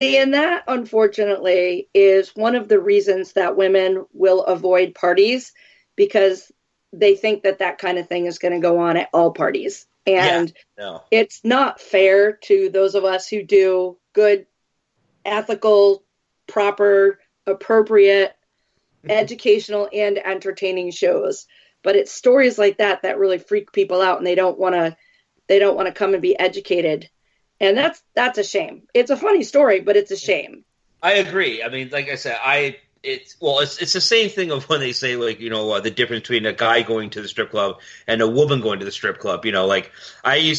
And that, unfortunately, is one of the reasons that women will avoid parties because they think that that kind of thing is going to go on at all parties. Yeah. And No. it's not fair to those of us who do good, ethical, proper, appropriate, educational, and entertaining shows. But it's stories like that that really freak people out, and they don't want to come and be educated, and that's a shame. It's a funny story, but it's a shame. I agree. I mean, like I said, it's the same thing of when they say like the difference between a guy going to the strip club and a woman going to the strip club. Like I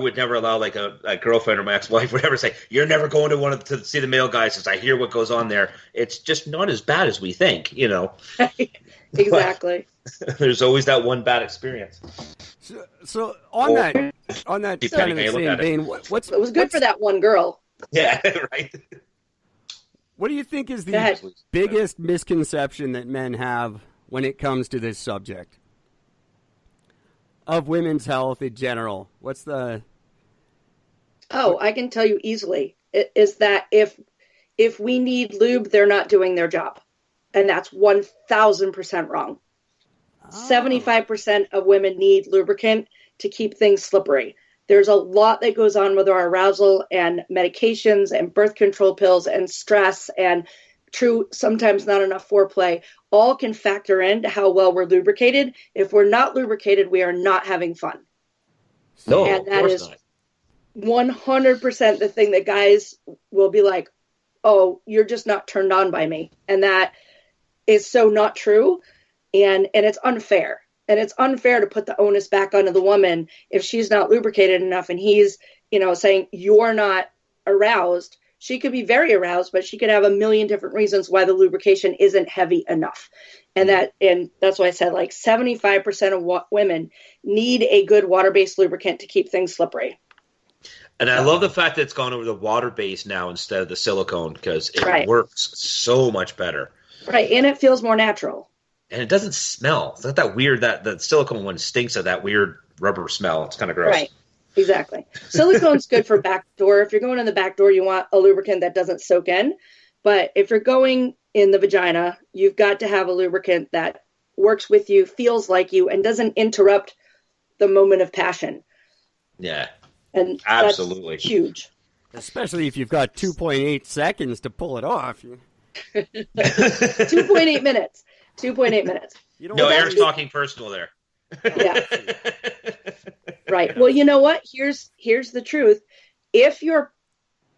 would never allow like a girlfriend or my ex-wife would ever say you're never going to see the male guys because I hear what goes on there. It's just not as bad as we think. Exactly. But there's always that one bad experience. So on that kind of the same vein, it was good for that one girl. Yeah, right. What do you think is the biggest misconception that men have when it comes to this subject of women's health in general? I can tell you easily. It is that if we need lube, they're not doing their job. And that's 1,000% wrong. 75% of women need lubricant to keep things slippery. There's a lot that goes on with our arousal and medications and birth control pills and stress and sometimes not enough foreplay. All can factor into how well we're lubricated. If we're not lubricated, we are not having fun. No, and that is not. 100% the thing that guys will be like, oh, you're just not turned on by me. And that is so not true. And it's unfair. And it's unfair to put the onus back onto the woman if she's not lubricated enough and he's, saying you're not aroused. She could be very aroused, but she could have a million different reasons why the lubrication isn't heavy enough. And that's why I said like 75% of women need a good water-based lubricant to keep things slippery. And I love the fact that it's gone over the water-based now instead of the silicone because it works so much better. Right, and it feels more natural. And it doesn't smell. It's not that weird that the silicone one stinks of that weird rubber smell. It's kind of gross. Right, exactly. Silicone's good for back door. If you're going in the back door, you want a lubricant that doesn't soak in. But if you're going in the vagina, you've got to have a lubricant that works with you, feels like you, and doesn't interrupt the moment of passion. Yeah. And absolutely that's huge. Especially if you've got 2.8 seconds to pull it off. 2.8 minutes. 2.8 minutes. No, Eric's talking personal there. Yeah. Right. Well, you know what? Here's the truth. If your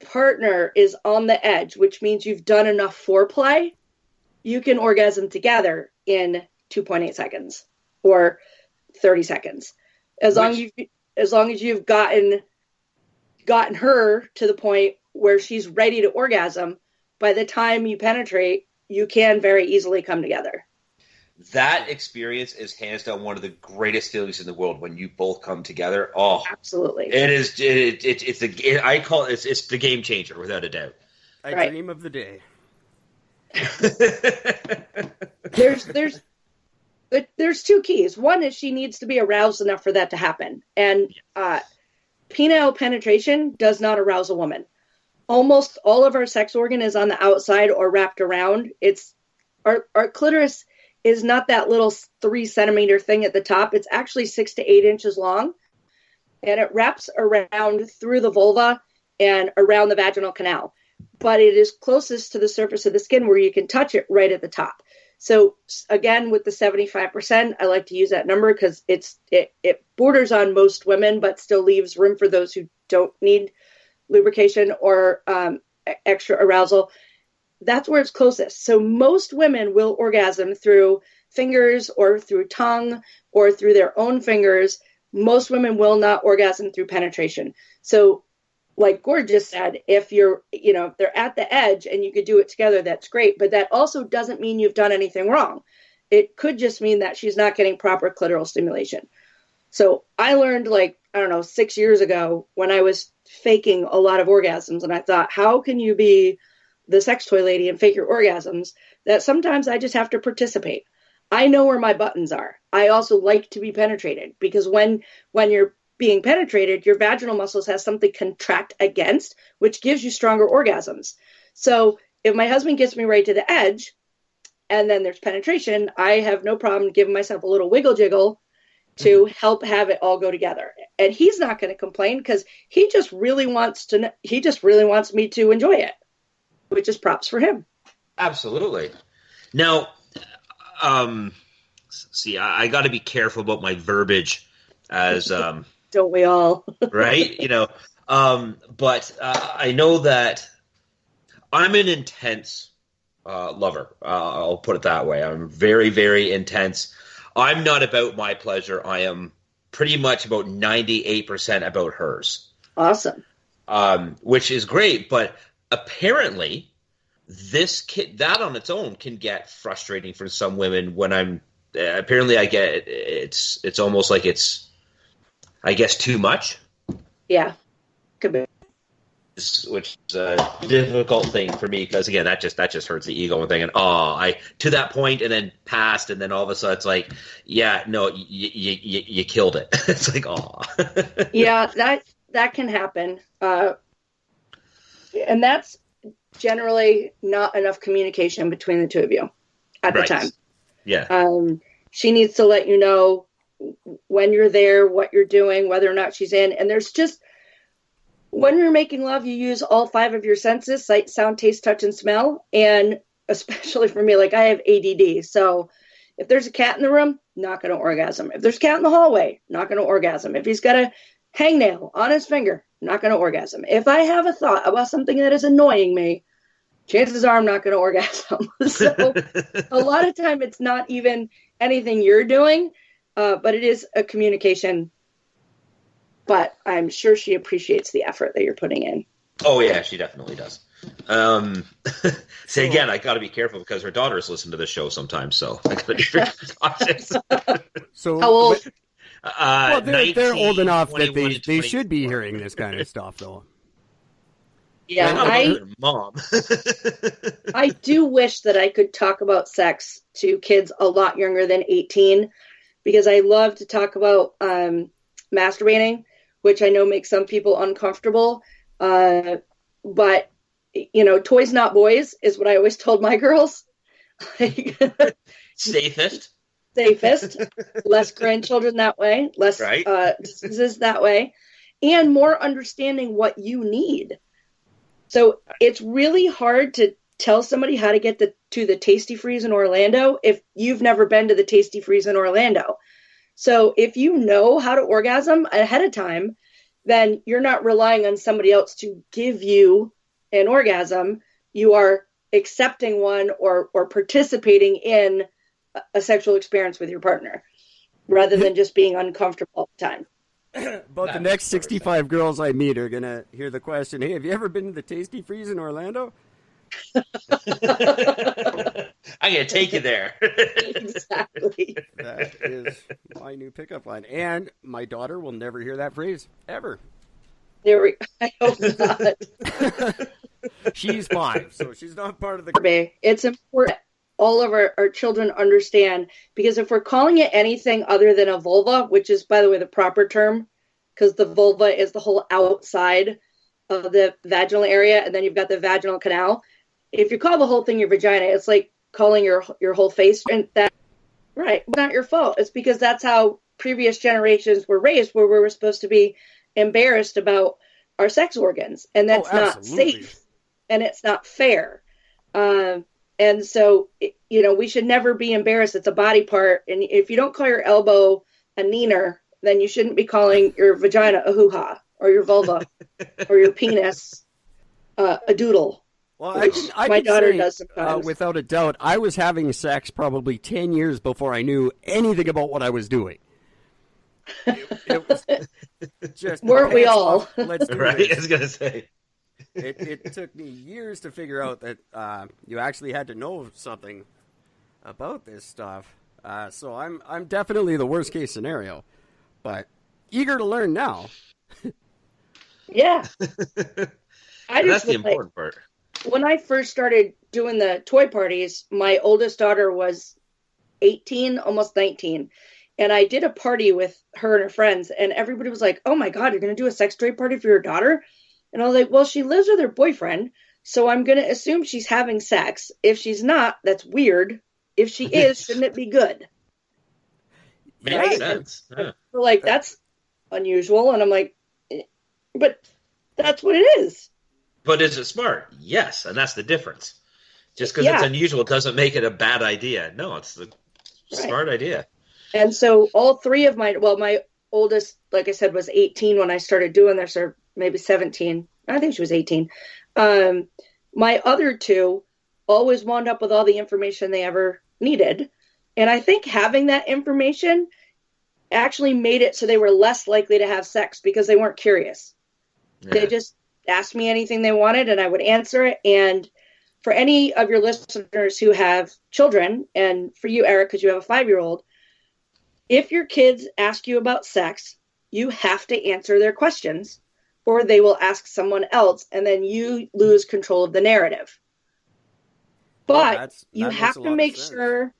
partner is on the edge, which means you've done enough foreplay, you can orgasm together in 2.8 seconds or 30 seconds. As long as you've gotten her to the point where she's ready to orgasm, by the time you penetrate, you can very easily come together. That experience is hands down one of the greatest feelings in the world when you both come together. Oh, absolutely! It is. I call it. It's the game changer without a doubt. I dream of the day. There's two keys. One is she needs to be aroused enough for that to happen, and penile penetration does not arouse a woman. Almost all of our sex organ is on the outside or wrapped around. It's our clitoris is not that little 3-centimeter thing at the top. It's actually 6 to 8 inches long, and it wraps around through the vulva and around the vaginal canal. But it is closest to the surface of the skin where you can touch it right at the top. So again, with the 75%, I like to use that number because it borders on most women, but still leaves room for those who don't need lubrication or extra arousal. That's where it's closest. So most women will orgasm through fingers or through tongue or through their own fingers. Most women will not orgasm through penetration. So like Gord just said, if they're at the edge and you could do it together, that's great. But that also doesn't mean you've done anything wrong. It could just mean that she's not getting proper clitoral stimulation. So I learned 6 years ago when I was faking a lot of orgasms, and I thought, how can you be the sex toy lady and fake your orgasms, that sometimes I just have to participate. I know where my buttons are. I also like to be penetrated because when you're being penetrated, your vaginal muscles have something contract against, which gives you stronger orgasms. So if my husband gets me right to the edge and then there's penetration, I have no problem giving myself a little wiggle jiggle to help have it all go together. And he's not going to complain because he just really wants me to enjoy it, which is props for him. Absolutely. Now, see, I got to be careful about my verbiage as don't we all? right? But I know that I'm an intense lover. I'll put it that way. I'm very, very intense. I'm not about my pleasure. I am pretty much about 98% about hers. Awesome. Which is great, but apparently that on its own can get frustrating for some women when I'm apparently I get it's almost like it's, I guess, too much. Yeah. Could be. Which is a difficult thing for me because again that just hurts the ego and thinking I to that point and then past and then all of a sudden it's like you killed it. It's like yeah, that can happen, and that's generally not enough communication between the two of you at the time. Yeah. She needs to let you know when you're there, what you're doing, whether or not she's in, and there's just. When you're making love, you use all 5 of your senses: sight, sound, taste, touch, and smell. And especially for me, like I have ADD. So if there's a cat in the room, not going to orgasm. If there's a cat in the hallway, not going to orgasm. If he's got a hangnail on his finger, not going to orgasm. If I have a thought about something that is annoying me, chances are I'm not going to orgasm. So a lot of time it's not even anything you're doing, but it is a communication. But I'm sure she appreciates the effort that you're putting in. Oh, yeah, she definitely does. See, again, I got to be careful because her daughters listen to the show sometimes, so I got to be very cautious. So, how old? Well, they're 19, old enough that 21, they should be hearing this kind of stuff, though. Yeah, Mom. I do wish that I could talk about sex to kids a lot younger than 18 because I love to talk about masturbating, which I know makes some people uncomfortable. But, toys not boys is what I always told my girls. Safest. Less grandchildren that way, less diseases that way, and more understanding what you need. So it's really hard to tell somebody how to get to the Tastee Freeze in Orlando if you've never been to the Tastee Freeze in Orlando. So if you know how to orgasm ahead of time, then you're not relying on somebody else to give you an orgasm. You are accepting one or participating in a sexual experience with your partner rather than just being uncomfortable all the time. But the next 65 girls I meet are going to hear the question, hey, have you ever been to the Tastee Freeze in Orlando? I'm going to take you there. Exactly. That is my new pickup line. And my daughter will never hear that phrase, ever. I hope not. She's 5, so she's not part of the... It's important all of our children understand, because if we're calling it anything other than a vulva, which is, by the way, the proper term, because the vulva is the whole outside of the vaginal area, and then you've got the vaginal canal. If you call the whole thing your vagina, it's like calling your whole face, and that, right, not your fault. It's because that's how previous generations were raised, where we were supposed to be embarrassed about our sex organs, and that's not safe, and it's not fair. And so, we should never be embarrassed. It's a body part, and if you don't call your elbow a neener, then you shouldn't be calling your vagina a hoo-ha, or your vulva, or your penis a doodle. Well, my daughter does sometimes. Without a doubt, I was having sex probably 10 years before I knew anything about what I was doing. It was just weren't we all? Let's do right, this. I was going to say. It took me years to figure out that you actually had to know something about this stuff. So I'm definitely the worst case scenario, but eager to learn now. Yeah, that's the important part. When I first started doing the toy parties, my oldest daughter was 18, almost 19, And I did a party with her and her friends, and everybody was like, oh my God, you're going to do a sex toy party for your daughter? And I was like, well, she lives with her boyfriend, so I'm going to assume she's having sex. If she's not, that's weird. If she is, shouldn't it be good? Makes sense. Yeah. We're like, that's unusual. And I'm like, but that's what it is. But is it smart? Yes, and that's the difference. Just because it's unusual doesn't make it a bad idea. No, it's the smart idea. And so all three of my oldest, like I said, was 18 when I started doing this, or maybe 17. I think she was 18. My other two always wound up with all the information they ever needed. And I think having that information actually made it so they were less likely to have sex because they weren't curious. Yeah. They just asked me anything they wanted and I would answer it. And for any of your listeners who have children, and for you, Eric, because you have a 5-year-old, if your kids ask you about sex, you have to answer their questions or they will ask someone else and then you lose control of the narrative. But you have to make sure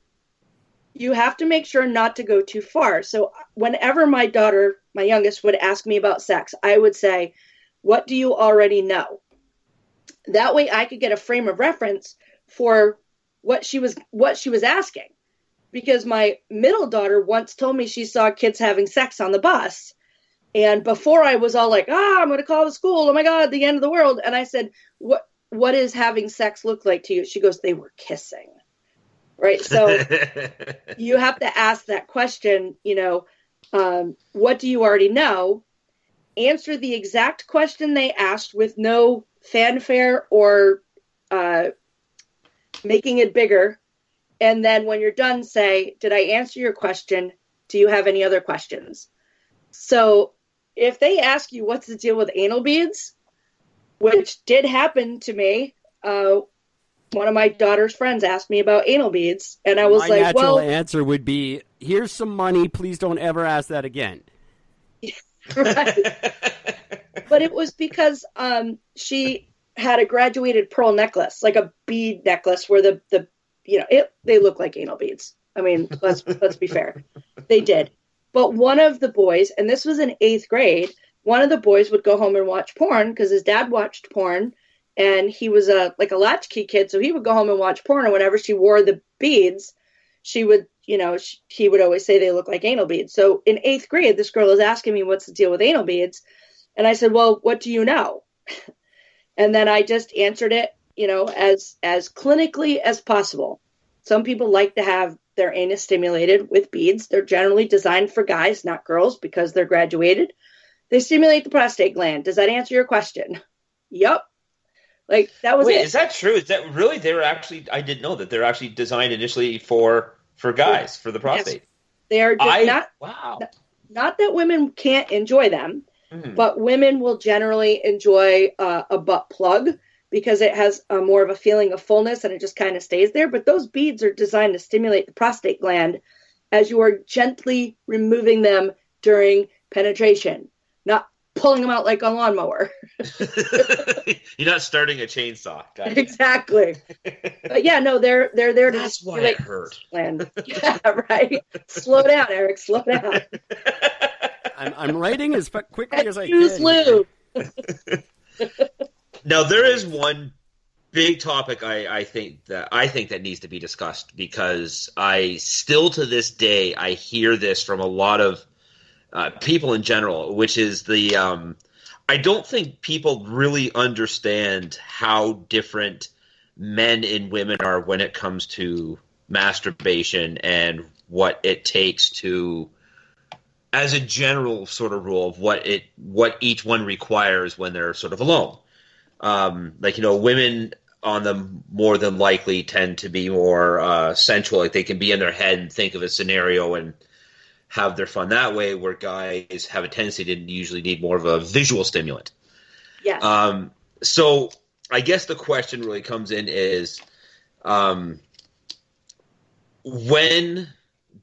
not to go too far. So whenever my daughter, my youngest, would ask me about sex, I would say, what do you already know? That way I could get a frame of reference for what she was asking. Because my middle daughter once told me she saw kids having sex on the bus. And before I was all like, I'm going to call the school. Oh my God, the end of the world. And I said, what is having sex look like to you? She goes, they were kissing. Right. So you have to ask that question, what do you already know? Answer the exact question they asked with no fanfare or making it bigger. And then when you're done, say, did I answer your question? Do you have any other questions? So if they ask you what's the deal with anal beads, which did happen to me, one of my daughter's friends asked me about anal beads. And I was my natural answer would be, here's some money. Please don't ever ask that again. Right. But it was because she had a graduated pearl necklace, like a bead necklace where they look like anal beads. I mean, let's be fair. They did. But one of the boys, and this was in 8th grade, one of the boys would go home and watch porn because his dad watched porn and he was a latchkey kid. So he would go home and watch porn, and whenever she wore the beads, she would, he would always say they look like anal beads. So in 8th grade, this girl is asking me what's the deal with anal beads. And I said, well, what do you know? And then I just answered it, as clinically as possible. Some people like to have their anus stimulated with beads. They're generally designed for guys, not girls, because they're graduated. They stimulate the prostate gland. Does that answer your question? Yup. Like, that was it. Is that true? Is that really, I didn't know that they're actually designed initially for guys, for the prostate. Yes. They are not that women can't enjoy them, but women will generally enjoy a butt plug because it has more of a feeling of fullness and it just kind of stays there. But those beads are designed to stimulate the prostate gland as you are gently removing them during penetration, not pulling them out like a lawnmower. You're not starting a chainsaw. Gotcha. Exactly. But yeah, no, they're there to That's why it hurt. Yeah, right. Slow down, Eric. Slow down. I'm writing as quickly as I can. Lube. Now, there is one big topic I think that needs to be discussed, because I still to this day I hear this from a lot of people in general, which is I don't think people really understand how different men and women are when it comes to masturbation and what it takes to, as a general sort of rule of what each one requires when they're sort of alone. Women on them more than likely tend to be more sensual. Like, they can be in their head and think of a scenario and have their fun that way, where guys have a tendency to usually need more of a visual stimulant. Yeah. So I guess the question really comes in is, when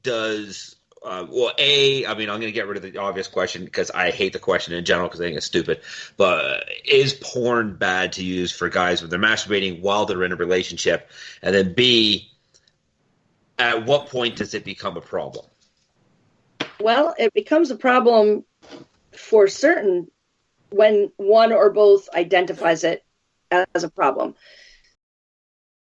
does I'm going to get rid of the obvious question because I hate the question in general because I think it's stupid. But is porn bad to use for guys when they're masturbating while they're in a relationship? And then B, at what point does it become a problem? Well, it becomes a problem for certain when one or both identifies it as a problem.